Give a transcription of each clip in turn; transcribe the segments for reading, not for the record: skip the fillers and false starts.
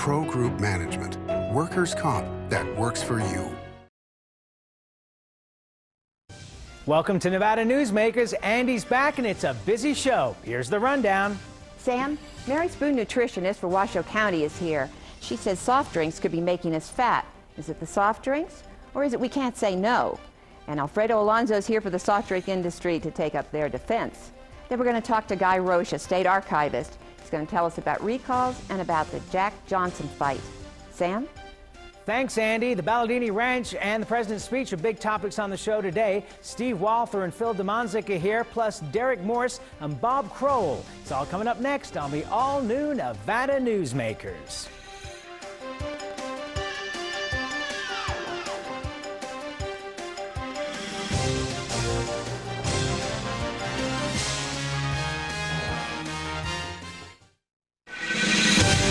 Pro Group Management. Workers' comp that works for you. Welcome to Nevada Newsmakers. Andy's back and it's a busy show. Here's the rundown. Sam, Mary Spoon, nutritionist for Washoe County, is here. She says soft drinks could be making us fat. Is it the soft drinks, or is it we can't say no? And Alfredo Alonso is here for the soft drink industry to take up their defense. Then we're going to talk to Guy Rocha, state archivist. He's going to tell us about recalls and about the Jack Johnson fight. Sam? Thanks, Andy. The Balladini Ranch and the President's speech are big topics on the show today. Steve Walther and Phil DeManczuk are here, plus Derek Morse and Bob Crowell. It's all coming up next on the all-new Nevada Newsmakers.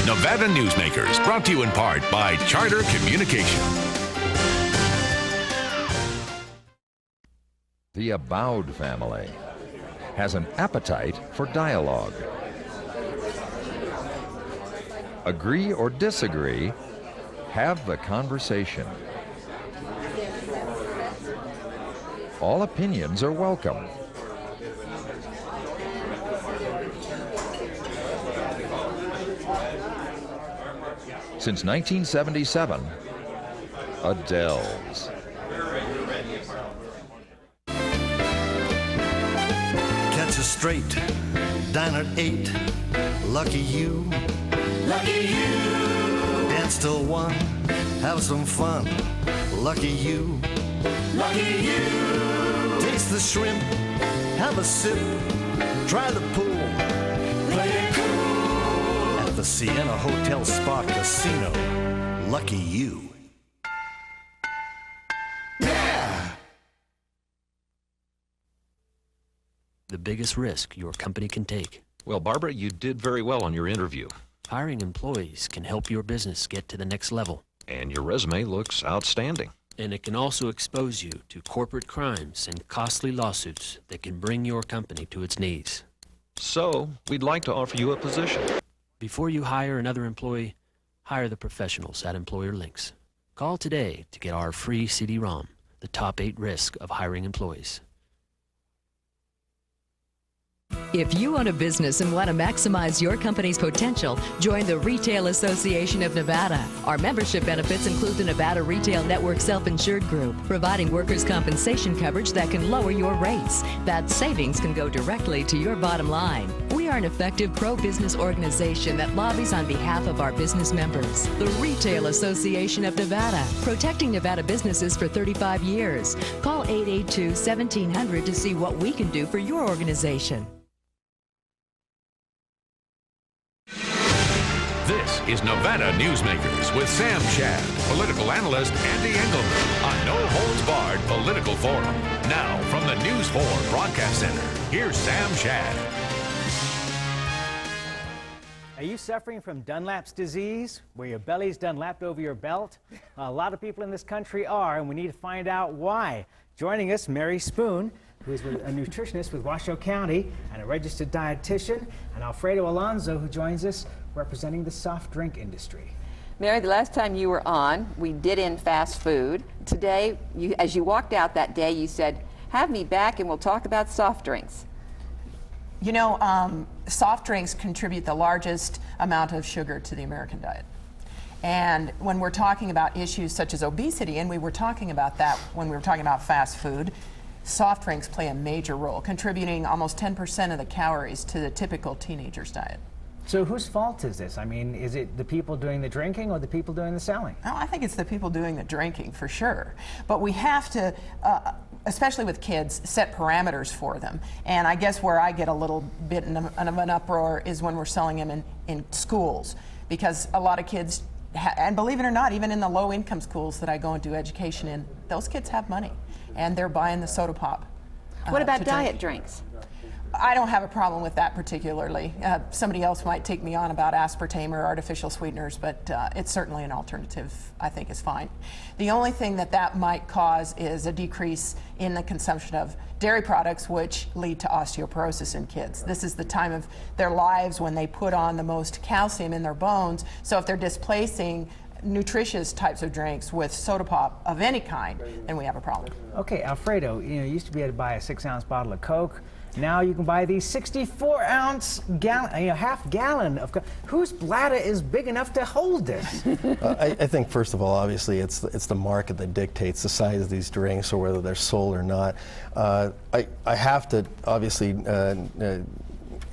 Nevada Newsmakers, brought to you in part by Charter Communication. The Abowed family has an appetite for dialogue. Agree or disagree, have the conversation. All opinions are welcome. Since 1977, Adele's. Catch us straight, dine at 8. Lucky you. Lucky you. Dance till 1. Have some fun. Lucky you. Lucky you. Taste the shrimp. Have a sip. Try the pool. Play it cool. At the Sienna Hotel Spa Casino. Lucky you. The biggest risk your company can take. Well, Barbara, you did very well on your interview. Hiring employees can help your business get to the next level. And your resume looks outstanding. And it can also expose you to corporate crimes and costly lawsuits that can bring your company to its knees. So, we'd like to offer you a position. Before you hire another employee, hire the professionals at Employer Links. Call today to get our free CD-ROM, The Top 8 Risk of Hiring Employees. If you own a business and want to maximize your company's potential, join the Retail Association of Nevada. Our membership benefits include the Nevada Retail Network Self-Insured Group, providing workers' compensation coverage that can lower your rates. That savings can go directly to your bottom line. We are an effective pro-business organization that lobbies on behalf of our business members. The Retail Association of Nevada, protecting Nevada businesses for 35 years. Call 882-1700 to see what we can do for your organization. This is Nevada Newsmakers with Sam Shad, political analyst Ande Engleman on No Holds Barred Political Forum. Now, from the News 4 Broadcast Center, here's Sam Shad. Are you suffering from Dunlap's disease, where your belly's Dunlapped over your belt? A lot of people in this country are, and we need to find out why. Joining us, Mary Spoon, who is a nutritionist with Washoe County and a registered dietitian, and Alfredo Alonso, who joins us representing the soft drink industry. Mary, the last time you were on, we did in fast food. Today, as you walked out that day, you said, have me back and we'll talk about soft drinks. You know, soft drinks contribute the largest amount of sugar to the American diet. And when we're talking about issues such as obesity, and we were talking about that when we were talking about fast food, soft drinks play a major role, contributing almost 10% of the calories to the typical teenager's diet. So whose fault is this? I mean, is it the people doing the drinking or the people doing the selling? Oh, I think it's the people doing the drinking, for sure. But we have to, especially with kids, set parameters for them. And I guess where I get a little bit of an uproar is when we're selling them in schools. Because a lot of kids, and believe it or not, even in the low-income schools that I go and do education in, those kids have money. And they're buying the soda pop. What about diet drinks? I don't have a problem with that particularly. Somebody else might take me on about aspartame or artificial sweeteners, but it's certainly an alternative, I think, is fine. The only thing that might cause is a decrease in the consumption of dairy products, which lead to osteoporosis in kids. This is the time of their lives when they put on the most calcium in their bones. So if they're displacing nutritious types of drinks with soda pop of any kind, then we have a problem. Okay, Alfredo, you used to be able to buy a 6-ounce bottle of Coke. Now you can buy these 64-ounce half gallon of Coke. Whose bladder is big enough to hold this? I think first of all, obviously, it's the market that dictates the size of these drinks or whether they're sold or not. I have to obviously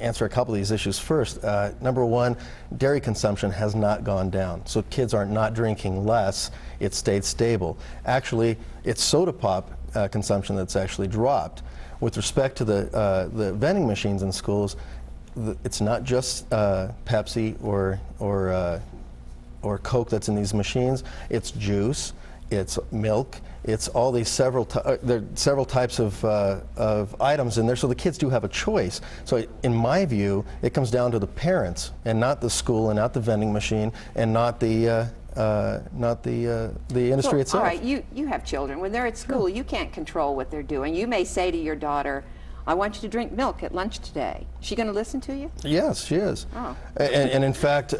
answer a couple of these issues first. Number one, dairy consumption has not gone down. So kids are not drinking less, it stayed stable. Actually, it's soda pop consumption that's actually dropped. With respect to the vending machines in schools, it's not just Pepsi or Coke that's in these machines. It's juice, it's milk, it's all these there are several types of items in there, so the kids do have a choice. So in my view, it comes down to the parents and not the school and not the vending machine and not the industry itself. All right, you have children. When they're at school, you can't control what they're doing. You may say to your daughter, I want you to drink milk at lunch today. Is she going to listen to you? Yes, she is. Oh. And in fact,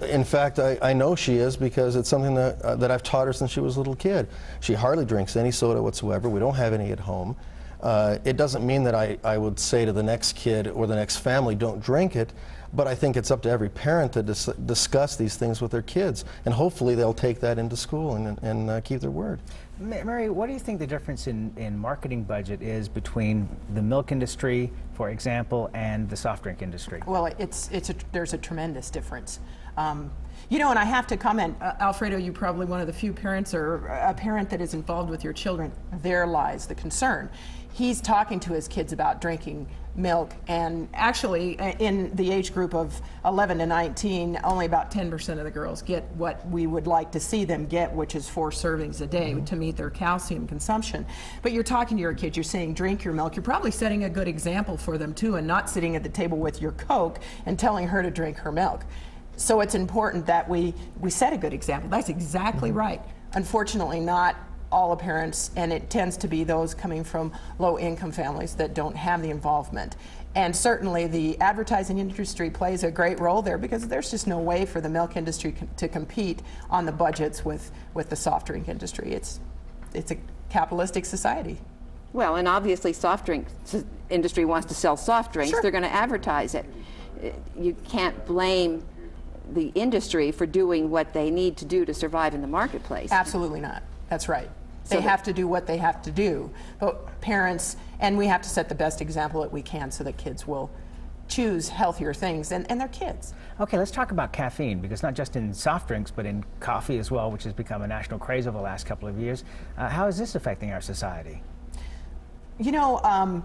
I know she is because it's something that I've taught her since she was a little kid. She hardly drinks any soda whatsoever. We don't have any at home. It doesn't mean that I would say to the next kid or the next family, don't drink it, but I think it's up to every parent to discuss these things with their kids, and hopefully they'll take that into school and keep their word. Mary, what do you think the difference in marketing budget is between the milk industry, for example, and the soft drink industry? Well, there's a tremendous difference. You know, and I have to comment, Alfredo, you're probably one of the few parents or a parent that is involved with your children. There lies the concern. He's talking to his kids about drinking milk, and actually in the age group of 11 to 19, only about 10% of the girls get what we would like to see them get, which is 4 servings a day to meet their calcium consumption. But you're talking to your kids, you're saying drink your milk, you're probably setting a good example for them too, and not sitting at the table with your Coke and telling her to drink her milk. So it's important that we set a good example. That's exactly right. Unfortunately, not all parents, and it tends to be those coming from low-income families that don't have the involvement. And certainly the advertising industry plays a great role there, because there's just no way for the milk industry to compete on the budgets with the soft drink industry. It's a capitalistic society. Well, and obviously soft drink industry wants to sell soft drinks. Sure. They're going to advertise it. You can't blame the industry for doing what they need to do to survive in the marketplace. Absolutely not. That's right. They have to do what they have to do. But parents, and we have to set the best example that we can so that kids will choose healthier things, and they're kids. Okay, let's talk about caffeine, because not just in soft drinks, but in coffee as well, which has become a national craze over the last couple of years. How is this affecting our society? You know,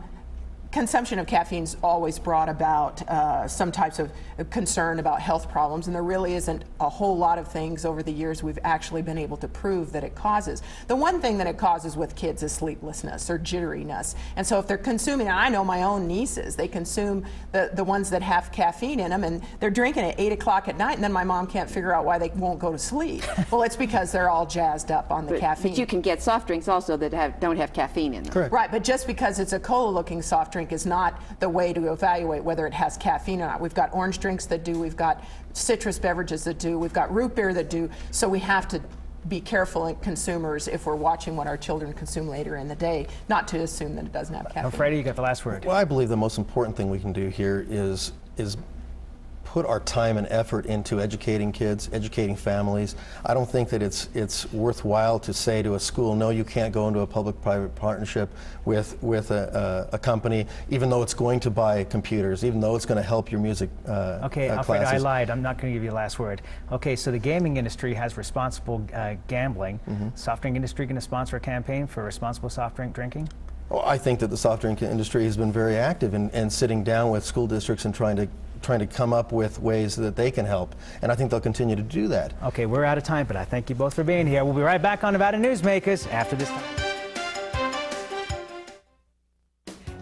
consumption of caffeine's always brought about some types of concern about health problems, and there really isn't a whole lot of things over the years we've actually been able to prove that it causes. The one thing that it causes with kids is sleeplessness or jitteriness, and so if they're consuming, and I know my own nieces, they consume the ones that have caffeine in them, and they're drinking at 8 o'clock at night, and then my mom can't figure out why they won't go to sleep. Well, it's because they're all jazzed up on the caffeine. But you can get soft drinks also that don't have caffeine in them. Correct. Right, but just because it's a cola-looking soft drink is not the way to evaluate whether it has caffeine or not. We've got orange drinks that do, we've got citrus beverages that do, we've got root beer that do, so we have to be careful consumers if we're watching what our children consume later in the day, not to assume that it doesn't have caffeine. Alfredo, you got the last word. Well, I believe the most important thing we can do here is put our time and effort into educating kids, educating families. I don't think that it's worthwhile to say to a school, no, you can't go into a public-private partnership with a company, even though it's going to buy computers, even though it's going to help your music Okay, Alfredo, I lied. I'm not going to give you the last word. Okay, so the gaming industry has responsible gambling. Soft drink industry going to sponsor a campaign for responsible soft drink drinking? Well, I think that the soft drink industry has been very active in sitting down with school districts and trying to come up with ways that they can help, and I think they'll continue to do that. Okay, we're out of time, but I thank you both for being here. We'll be right back on Nevada Newsmakers after this time.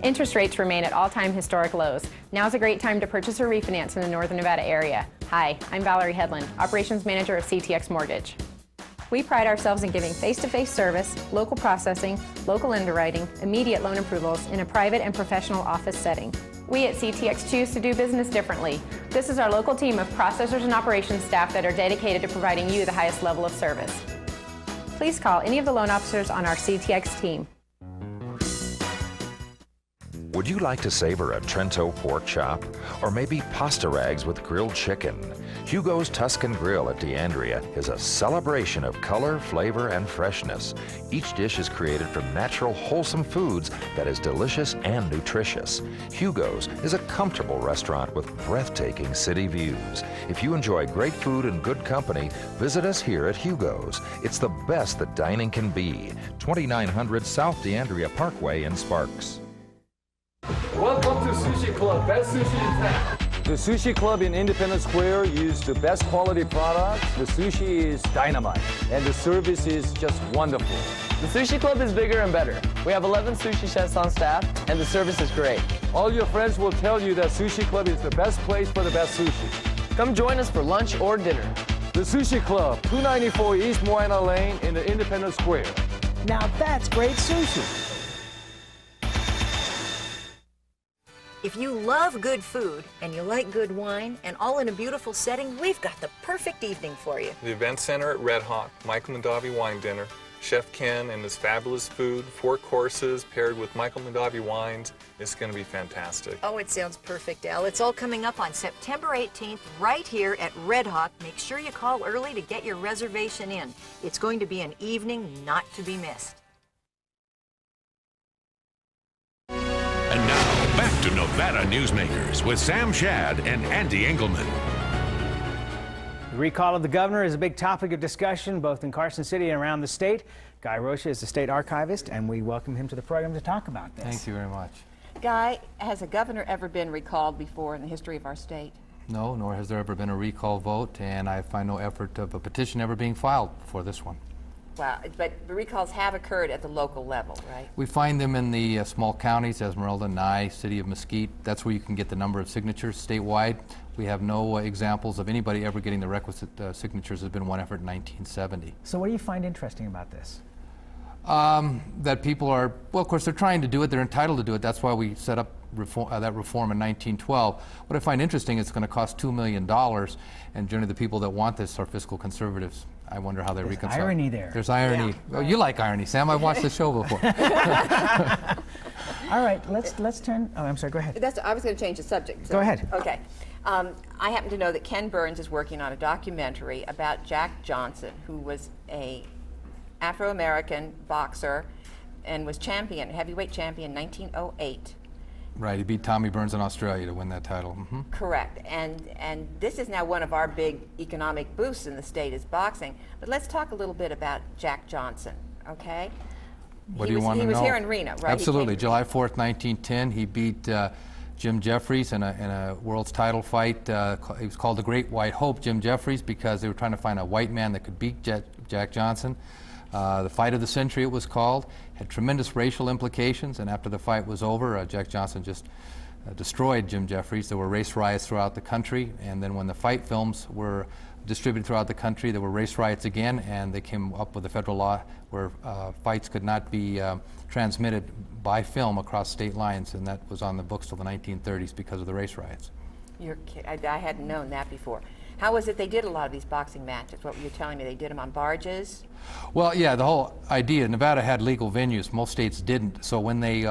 Interest rates remain at all-time historic lows. Now's a great time to purchase or refinance in the Northern Nevada area. Hi, I'm Valerie Hedlund, Operations Manager of CTX Mortgage. We pride ourselves in giving face-to-face service, local processing, local underwriting, immediate loan approvals in a private and professional office setting. We at CTX choose to do business differently. This is our local team of processors and operations staff that are dedicated to providing you the highest level of service. Please call any of the loan officers on our CTX team. Would you like to savor a Trento pork chop? Or maybe pasta rags with grilled chicken? Hugo's Tuscan Grill at DeAndrea is a celebration of color, flavor, and freshness. Each dish is created from natural, wholesome foods that is delicious and nutritious. Hugo's is a comfortable restaurant with breathtaking city views. If you enjoy great food and good company, visit us here at Hugo's. It's the best that dining can be. 2900 South DeAndrea Parkway in Sparks. Welcome to Sushi Club, best sushi in town. The Sushi Club in Independence Square uses the best quality products. The sushi is dynamite, and the service is just wonderful. The Sushi Club is bigger and better. We have 11 sushi chefs on staff, and the service is great. All your friends will tell you that Sushi Club is the best place for the best sushi. Come join us for lunch or dinner. The Sushi Club, 294 East Moana Lane in the Independence Square. Now that's great sushi. If you love good food and you like good wine and all in a beautiful setting, we've got the perfect evening for you. The Event Center at Red Hawk, Michael Mondavi Wine Dinner, Chef Ken and his fabulous food, 4 courses paired with Michael Mondavi wines. It's going to be fantastic. Oh, it sounds perfect, Al. It's all coming up on September 18th right here at Red Hawk. Make sure you call early to get your reservation in. It's going to be an evening not to be missed. And now, back to Nevada Newsmakers with Sam Shad and Ande Engleman. The recall of the governor is a big topic of discussion both in Carson City and around the state. Guy Rocha is the state archivist, and we welcome him to the program to talk about this. Thank you very much. Guy, has a governor ever been recalled before in the history of our state? No, nor has there ever been a recall vote, and I find no effort of a petition ever being filed for this one. Wow, but the recalls have occurred at the local level, right? We find them in the small counties, Esmeralda, Nye, City of Mesquite. That's where you can get the number of signatures statewide. We have no examples of anybody ever getting the requisite signatures. There's been one effort in 1970. So what do you find interesting about this? That people are, well, of course, they're trying to do it. They're entitled to do it. That's why we set up that reform in 1912. What I find interesting is it's going to cost $2 million, and generally the people that want this are fiscal conservatives. I wonder how they reconcile. There's irony there. There's irony. Yeah, Well, you like irony, Sam. I've watched the show before. All right, let's turn. Oh, I'm sorry. Go ahead. I was going to change the subject. Go ahead. Okay. I happen to know that Ken Burns is working on a documentary about Jack Johnson, who was a Afro-American boxer and was heavyweight champion in 1908. Right, he beat Tommy Burns in Australia to win that title. Mm-hmm. Correct, and this is now one of our big economic boosts in the state is boxing. But let's talk a little bit about Jack Johnson, okay? What do you want to know? He was here in Reno, right? Absolutely, July 4th, 1910. He beat Jim Jeffries in a world's title fight. He was called the Great White Hope, Jim Jeffries, because they were trying to find a white man that could beat Jack Johnson. The fight of the century, it was called, had tremendous racial implications, and after the fight was over, Jack Johnson just destroyed Jim Jeffries. There were race riots throughout the country, and then when the fight films were distributed throughout the country, there were race riots again, and they came up with a federal law where fights could not be transmitted by film across state lines, and that was on the books till the 1930s because of the race riots. You're kidding. I hadn't known that before. How was it they did a lot of these boxing matches? What were you telling me? They did them on barges? Well, yeah, the whole idea, Nevada had legal venues. Most states didn't. So when they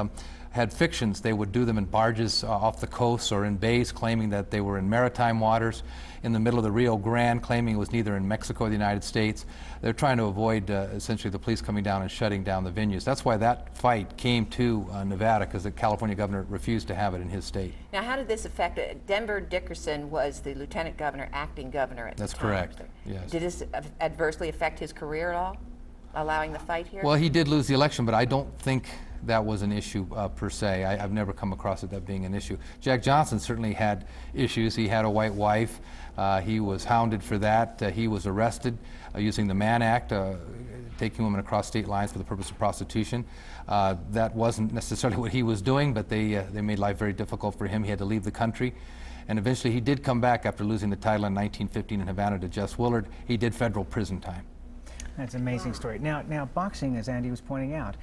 had fictions, they would do them in barges off the coast or in bays, claiming that they were in maritime waters, in the middle of the Rio Grande, claiming it was neither in Mexico or the United States. They're trying to avoid essentially the police coming down and shutting down the venues. That's why that fight came to Nevada, because the California governor refused to have it in his state. Now, how did this affect it? Denver Dickerson was the lieutenant governor, acting governor at the time. That's correct, yes. Did this adversely affect his career at all? allowing the fight here? Well, he did lose the election, but I don't think that was an issue per se. I've never come across it that being an issue. Jack Johnson certainly had issues. He had a white wife. He was hounded for that. He was arrested using the Mann Act, taking women across state lines for the purpose of prostitution. That wasn't necessarily what he was doing, but they made life very difficult for him. He had to leave the country. And eventually he did come back after losing the title in 1915 in Havana to Jess Willard. He did federal prison time. That's an amazing story. Now, boxing, as Andy was pointing out,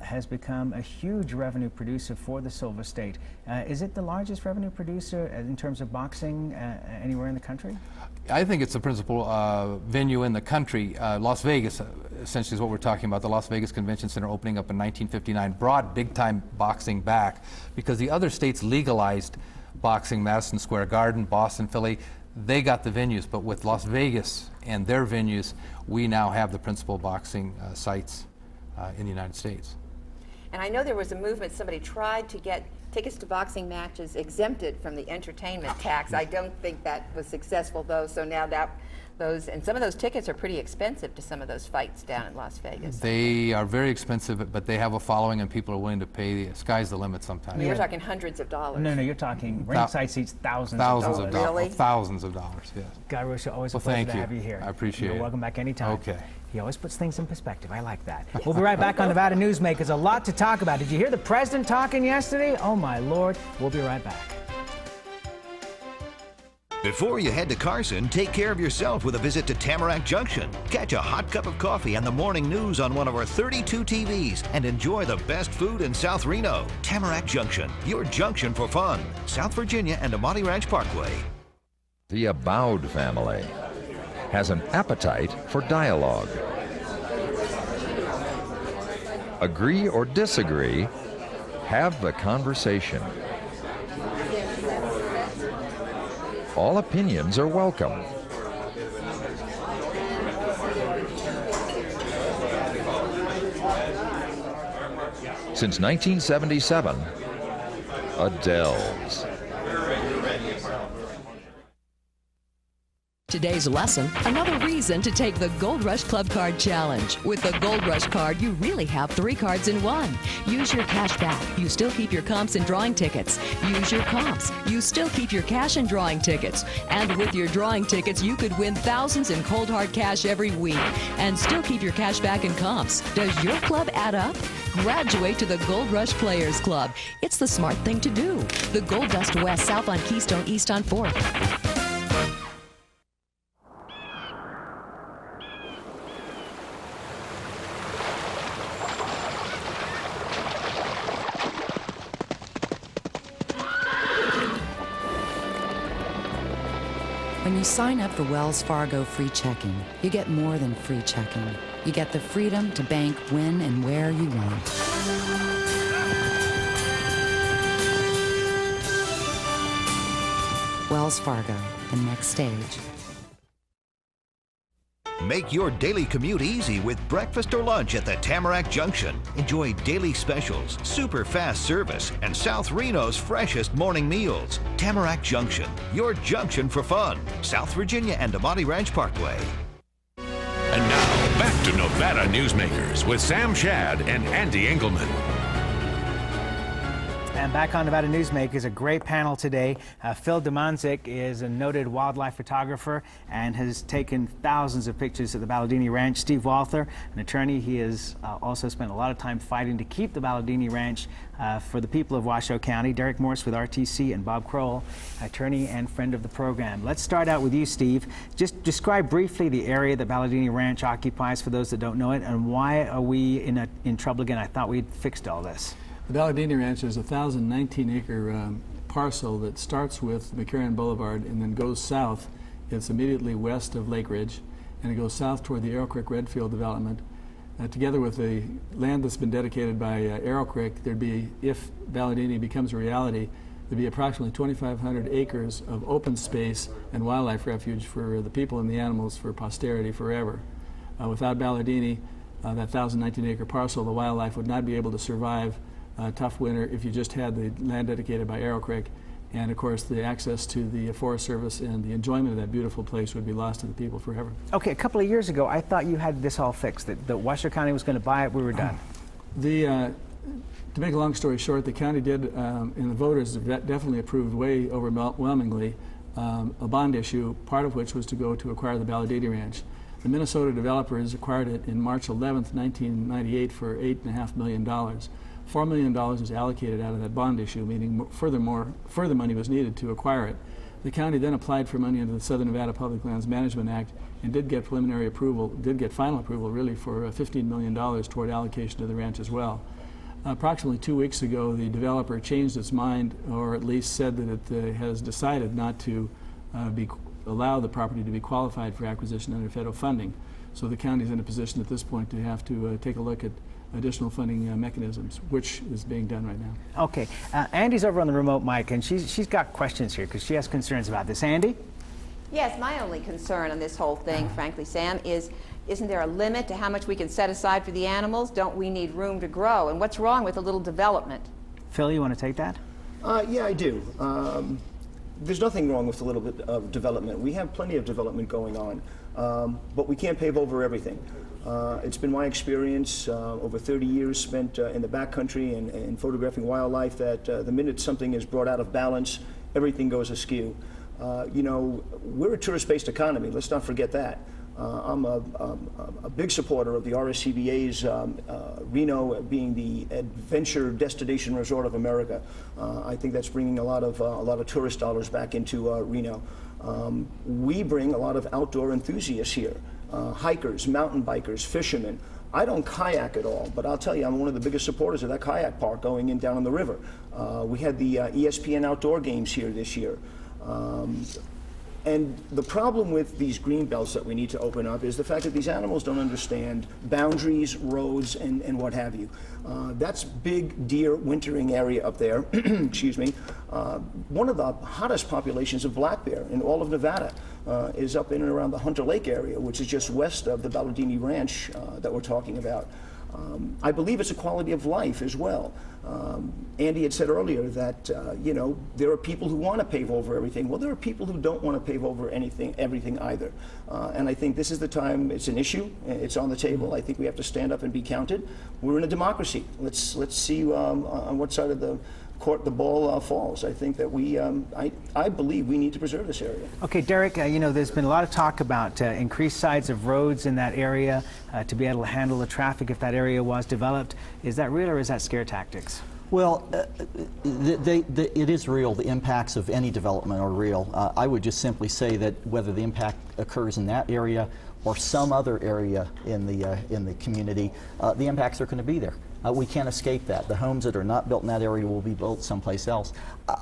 has become a huge revenue producer for the Silver State. Is it the largest revenue producer in terms of boxing anywhere in the country? I think it's the principal venue in the country. Las Vegas, essentially, is what we're talking about. The Las Vegas Convention Center opening up in 1959 brought big-time boxing back because the other states legalized boxing. Madison Square Garden, Boston, Philly, they got the venues, but with Las Vegas and their venues, we now have the principal boxing sites in the United States. And I know there was a movement, somebody tried to get tickets to boxing matches exempted from the entertainment tax. I don't think that was successful though, so now and some of those tickets are pretty expensive to some of those fights down in Las Vegas. They are very expensive, but they have a following and people are willing to pay. The sky's the limit sometimes. I mean, you're talking hundreds of dollars. No, you're talking ringside seats, thousands of dollars. Really? Thousands of dollars, yes. Guy Rocha, always a pleasure to have you here. I appreciate it. You're welcome back anytime. Okay. He always puts things in perspective. I like that. We'll be right back on Nevada Newsmakers. A lot to talk about. Did you hear the president talking yesterday? Oh, my Lord. We'll be right back. Before you head to Carson, take care of yourself with a visit to Tamarack Junction. Catch a hot cup of coffee and the morning news on one of our 32 TVs and enjoy the best food in South Reno. Tamarack Junction, your junction for fun. South Virginia and Amati Ranch Parkway. The Abowed family has an appetite for dialogue. Agree or disagree, have the conversation. All opinions are welcome. Since 1977, Adele's. Today's lesson, another reason to take the Gold Rush Club Card Challenge. With the Gold Rush Card, you really have 3 cards in one. Use your cash back. You still keep your comps and drawing tickets. Use your comps. You still keep your cash and drawing tickets. And with your drawing tickets, you could win thousands in cold hard cash every week. And still keep your cash back and comps. Does your club add up? Graduate to the Gold Rush Players Club. It's the smart thing to do. The Gold Dust West, south on Keystone, east on 4th. When you sign up for Wells Fargo Free Checking, you get more than free checking. You get the freedom to bank when and where you want. Wells Fargo, the next stage. Make your daily commute easy with breakfast or lunch at the Tamarack Junction. Enjoy daily specials, super fast service, and South Reno's freshest morning meals. Tamarack Junction, your junction for fun. South Virginia and Amati Ranch Parkway. And now, back to Nevada Newsmakers with Sam Shad and Andy Engleman. And back on Nevada Newsmakers, a great panel today. Phil DeManczuk is a noted wildlife photographer and has taken thousands of pictures at the Balladini Ranch. Steve Walther, an attorney, he has also spent a lot of time fighting to keep the Balladini Ranch for the people of Washoe County. Derek Morse with RTC and Bob Crowell, attorney and friend of the program. Let's start out with you, Steve. Just describe briefly the area that Balladini Ranch occupies for those that don't know it, and why are we in trouble again? I thought we'd fixed all this. The Balladini Ranch is a 1,019-acre parcel that starts with McCarran Boulevard and then goes south. It's immediately west of Lake Ridge, and it goes south toward the Arrow Creek Redfield development. Together with the land that's been dedicated by Arrow Creek, there'd be, if Balladini becomes a reality, there'd be approximately 2,500 acres of open space and wildlife refuge for the people and the animals for posterity forever. Without Balladini, that 1,019-acre parcel, the wildlife would not be able to survive a tough winter if you just had the land dedicated by Arrow Creek, And of course, the access to the Forest Service and the enjoyment of that beautiful place would be lost to the people forever. Okay, a couple of years ago, I thought you had this all fixed, that Washoe County was going to buy it, we were done. To make a long story short, the county did, and the voters definitely approved way overwhelmingly a bond issue, part of which was to go to acquire the Ballardini Ranch. The Minnesota developers acquired it in March 11th, 1998 for $8.5 million. $4 million was allocated out of that bond issue, meaning further money was needed to acquire it. The county then applied for money under the Southern Nevada Public Lands Management Act and did get preliminary approval, did get final approval really for $15 million toward allocation to the ranch as well. Approximately 2 weeks ago, the developer changed its mind, or at least said that it has decided not to allow the property to be qualified for acquisition under federal funding. So the county is in a position at this point to have to take a look at additional funding mechanisms, which is being done right now. Okay, Andy's over on the remote mic, and she's got questions here because she has concerns about this. Andy? Yes, my only concern on this whole thing, frankly, Sam, is isn't there a limit to how much we can set aside for the animals? Don't we need room to grow? And what's wrong with a little development? Phil, you want to take that? Yeah, I do. There's nothing wrong with a little bit of development. We have plenty of development going on, but we can't pave over everything. It's been my experience over 30 years spent in the backcountry and photographing wildlife that the minute something is brought out of balance, everything goes askew. You know, we're a tourist-based economy. Let's not forget that. I'm a big supporter of the RSCBA's Reno being the adventure destination resort of America. I think that's bringing a lot of tourist dollars back into Reno. We bring a lot of outdoor enthusiasts here, hikers, mountain bikers, fishermen. I don't kayak at all, but I'll tell you, I'm one of the biggest supporters of that kayak park going in down on the river. We had the ESPN outdoor games here this year. And the problem with these green belts that we need to open up is the fact that these animals don't understand boundaries, roads, and what have you. That's big deer wintering area up there, excuse me. One of the hottest populations of black bear in all of Nevada is up in and around the Hunter Lake area, which is just west of the Ballardini Ranch that we're talking about. I believe it's a quality of life as well. Andy had said earlier that you know, there are people who want to pave over everything. Well, there are people who don't want to pave over everything either. And I think this is the time. It's an issue. It's on the table. I think we have to stand up and be counted. We're in a democracy. Let's see on what side of the court the ball falls. I think that I believe we need to preserve this area. Okay, Derek, you know, there's been a lot of talk about increased size of roads in that area to be able to handle the traffic if that area was developed. Is that real or is that scare tactics? Well, it is real. The impacts of any development are real. I would just simply say that whether the impact occurs in that area or some other area in the community, the impacts are going to be there. We can't escape that. The homes that are not built in that area will be built someplace else.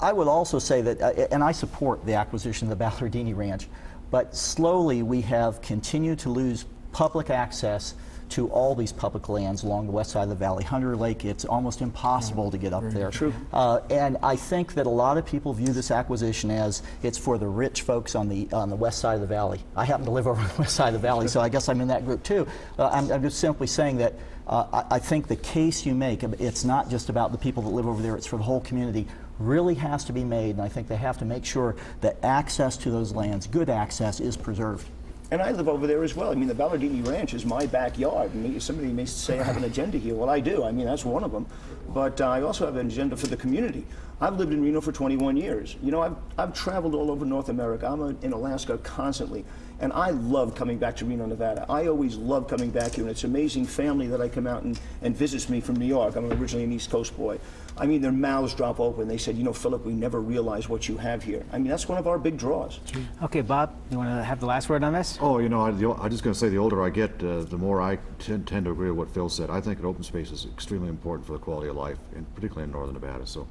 I would also say that, and I support the acquisition of the Ballardini Ranch, but slowly we have continued to lose public access to all these public lands along the west side of the valley. Hunter Lake, it's almost impossible to get up there. True. And I think that a lot of people view this acquisition as it's for the rich folks on the west side of the valley. I happen to live over on the west side of the valley, so I guess I'm in that group too. I'm just simply saying that I think the case you make, it's not just about the people that live over there, it's for the whole community, really has to be made, and I think they have to make sure that access to those lands, good access, is preserved. And I live over there as well. I mean, the Ballardini Ranch is my backyard. And somebody may say I have an agenda here. Well, I do. I mean, that's one of them. But I also have an agenda for the community. I've lived in Reno for 21 years. You know, I've traveled all over North America. I'm in Alaska constantly. And I love coming back to Reno, Nevada. I always love coming back here. And it's amazing family that I come out and visits me from New York. I'm originally an East Coast boy. I mean, their mouths drop open. They said, you know, Philip, we never realized what you have here. I mean, that's one of our big draws. Okay, Bob, you want to have the last word on this? Oh, you know, I'm just going to say the older I get, the more I tend to agree with what Phil said. I think an open space is extremely important for the quality of life, and particularly in northern Nevada. So,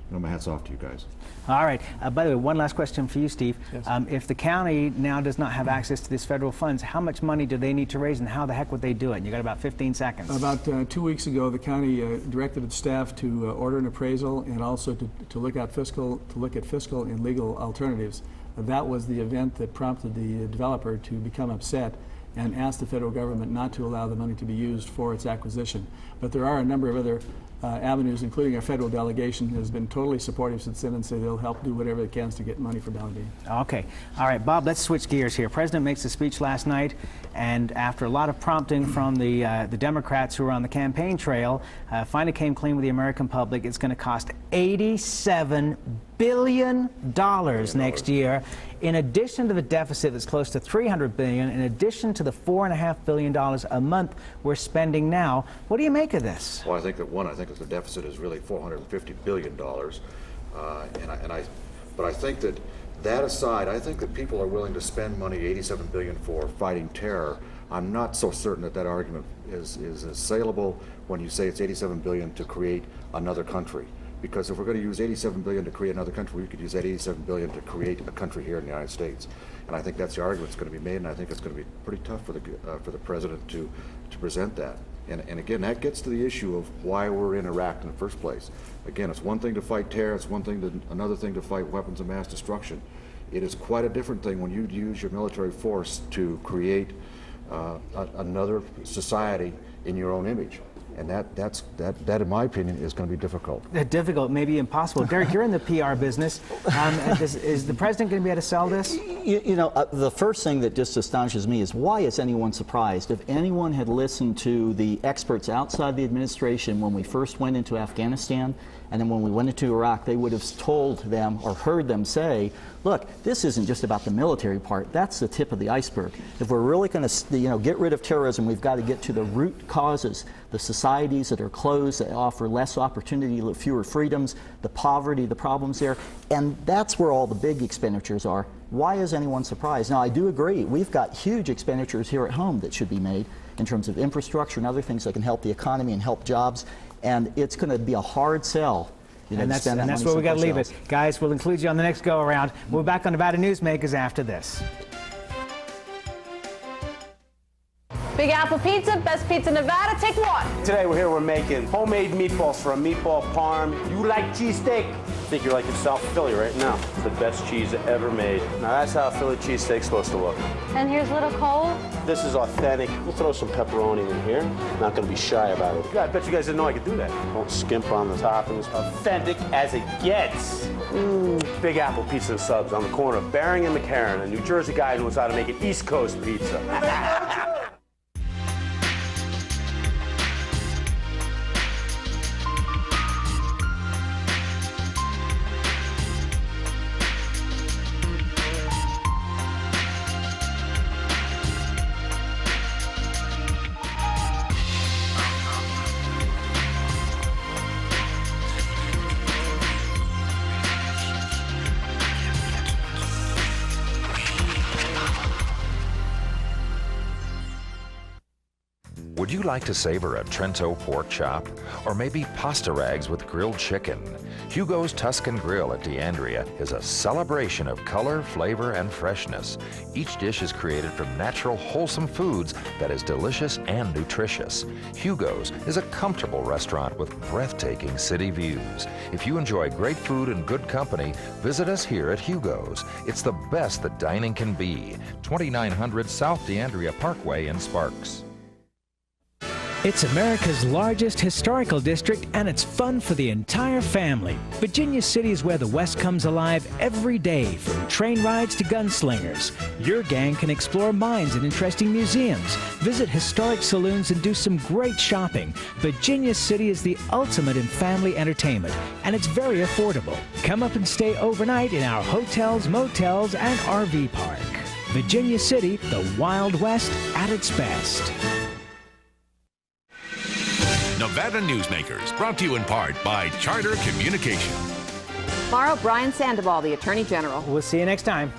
you know, my hat's off to you guys. All right. By the way, one last question for you, Steve. Yes. If the county now does not have access to these federal funds, how much money do they need to raise, and how the heck would they do it? You got about 15 seconds. About 2 weeks ago, the county directed its staff to order an appraisal and also to look at fiscal and legal alternatives. That was the event that prompted the developer to become upset and asked the federal government not to allow the money to be used for its acquisition. But there are a number of other avenues, including our federal delegation, has been totally supportive since then and say they'll help do whatever they can to get money for Valley Bean. Okay. All right, Bob, let's switch gears here. President makes a speech last night, and after a lot of prompting from the Democrats who were on the campaign trail, finally came clean with the American public. It's going to cost $87 billion next year, in addition to the deficit that's close to $300 billion, in addition to the $4.5 billion a month we're spending now. What do you make of this? Well, I think that the deficit is really $450 billion, but I think that aside, I think that people are willing to spend money, $87 billion, for fighting terror. I'm not so certain that that argument is saleable when you say it's $87 billion to create another country. Because if we're going to use $87 billion to create another country, we could use that $87 billion to create a country here in the United States. And I think that's the argument that's going to be made, and I think it's going to be pretty tough for the president to present that. And again, that gets to the issue of why we're in Iraq in the first place. Again, it's one thing to fight terror, it's another thing to fight weapons of mass destruction. It is quite a different thing when you use your military force to create another society in your own image. And that, in my opinion, is going to be difficult. Difficult, maybe impossible. Derek, you're in the PR business. Is the president going to be able to sell this? The first thing that just astonishes me is, why is anyone surprised? If anyone had listened to the experts outside the administration when we first went into Afghanistan, and then when we went into Iraq, they would have told them or heard them say, look, this isn't just about the military part. That's the tip of the iceberg. If we're really going to get rid of terrorism, we've got to get to the root causes, the societies that are closed, that offer less opportunity, fewer freedoms, the poverty, the problems there. And that's where all the big expenditures are. Why is anyone surprised? Now, I do agree. We've got huge expenditures here at home that should be made in terms of infrastructure and other things that can help the economy and help jobs. And it's going to be a hard sell. And that's where we got to leave it. Guys, we'll include you on the next go-around. We'll be back on Nevada Newsmakers after this. Big Apple Pizza, best pizza in Nevada, take one. Today we're here, we're making homemade meatballs for a meatball parm. You like cheesesteak? I think you're like in South Philly right now. It's the best cheese ever made. Now that's how a Philly cheesesteak's supposed to look. And here's little Cole. This is authentic. We'll throw some pepperoni in here. Not gonna be shy about it. I bet you guys didn't know I could do that. Don't skimp on the toppings. Authentic as it gets. Big Apple Pizza and Subs on the corner of Bering and McCarran, a New Jersey guy who knows how to make an East Coast pizza. Would you like to savor a Trento pork chop? Or maybe pasta rags with grilled chicken? Hugo's Tuscan Grill at DeAndrea is a celebration of color, flavor, and freshness. Each dish is created from natural, wholesome foods that is delicious and nutritious. Hugo's is a comfortable restaurant with breathtaking city views. If you enjoy great food and good company, visit us here at Hugo's. It's the best that dining can be. 2900 South DeAndrea Parkway in Sparks. It's America's largest historical district, and it's fun for the entire family. Virginia City is where the West comes alive every day, from train rides to gunslingers. Your gang can explore mines and interesting museums, visit historic saloons, and do some great shopping. Virginia City is the ultimate in family entertainment, and it's very affordable. Come up and stay overnight in our hotels, motels, and RV park. Virginia City, the Wild West at its best. Nevada Newsmakers, brought to you in part by Charter Communication. Tomorrow, Brian Sandoval, the Attorney General. We'll see you next time.